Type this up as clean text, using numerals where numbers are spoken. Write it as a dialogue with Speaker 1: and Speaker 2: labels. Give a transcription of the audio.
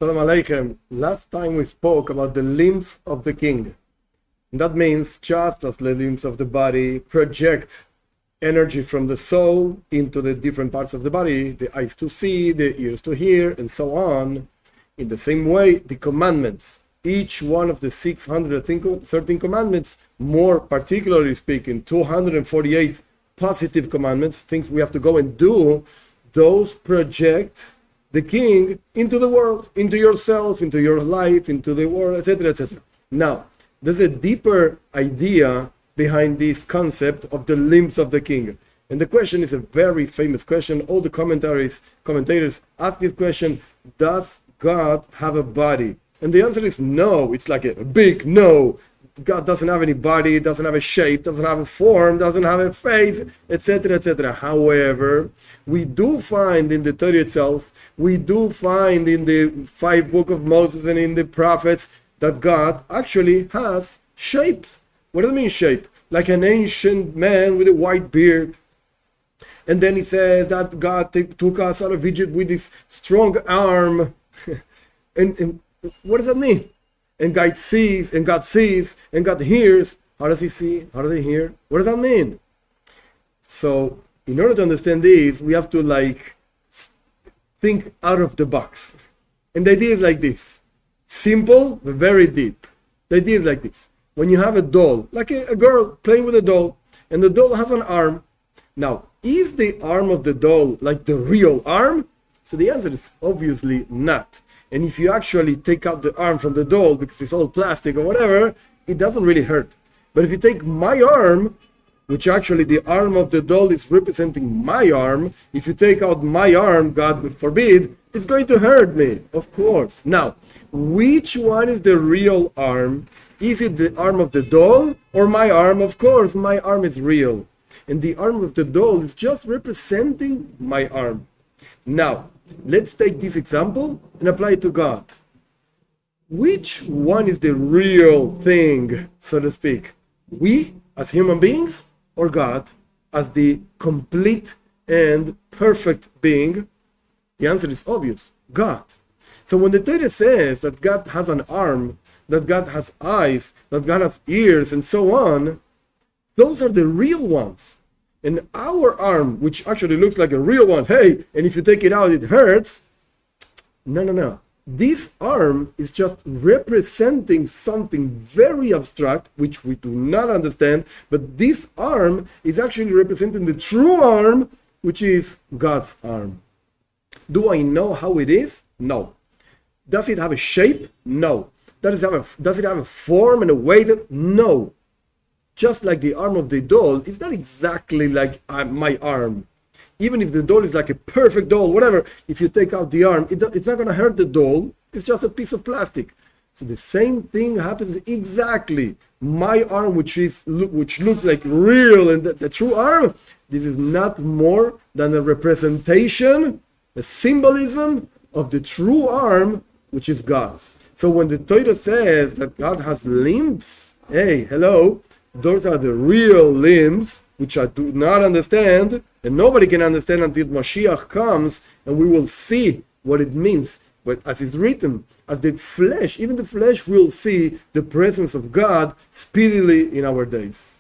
Speaker 1: Shalom Aleichem. Last time we spoke about the limbs of the king. And that means just as the limbs of the body project energy from the soul into the different parts of the body, the eyes to see, the ears to hear, and so on. In the same way, the commandments, each one of the 613 commandments, more particularly speaking, 248 positive commandments, things we have to go and do, those project the king into the world, into yourself, into your life, into the world, etc., etc. Now, there's a deeper idea behind this concept of the limbs of the king. And the question is a very famous question. All the commentators ask this question: does God have a body? And the answer is no. It's like a big no. God doesn't have any body, doesn't have a shape, doesn't have a form, doesn't have a face, etc., etc. However, we do find in the Torah itself, we do find in the 5 books of Moses and in the prophets that God actually has shapes. What does it mean, shape? Like an ancient man with a white beard. And then he says that God took us out of Egypt with this strong arm. and what does that mean? And God sees, and God hears. How does he see? How does he hear? What does that mean? So, in order to understand this, we have to think out of the box. And the idea is like this. Simple, but very deep. The idea is like this. When you have a doll, like a girl playing with a doll, and the doll has an arm. Now, is the arm of the doll like the real arm? So the answer is obviously not. And if you actually take out the arm from the doll because it's all plastic or whatever, it doesn't really hurt. But if you take my arm, which actually the arm of the doll is representing my arm, if you take out my arm, God forbid, it's going to hurt me, of course. Now, which one is the real arm? Is it the arm of the doll or my arm? Of course, my arm is real. And the arm of the doll is just representing my arm. Now, let's take this example and apply it to God. Which one is the real thing, so to speak? We, as human beings, or God, as the complete and perfect being? The answer is obvious, God. So when the Torah says that God has an arm, that God has eyes, that God has ears, and so on, those are the real ones. And our arm, which actually looks like a real one, hey, and if you take it out, it hurts. No. This arm is just representing something very abstract, which we do not understand, but this arm is actually representing the true arm, which is God's arm. Do I know how it is? No. Does it have a shape? No. Does it have a form and a weight? No. Just like the arm of the doll, it's not exactly like my arm. Even if the doll is like a perfect doll, whatever, if you take out the arm, it's not going to hurt the doll. It's just a piece of plastic. So the same thing happens exactly. My arm, which looks like real and the true arm, this is not more than a representation, a symbolism of the true arm, which is God's. So when the Torah says that God has limbs, hey, hello, those are the real limbs, which I do not understand, and nobody can understand until Mashiach comes, and we will see what it means. But as is written, as the flesh, even the flesh will see the presence of God speedily in our days.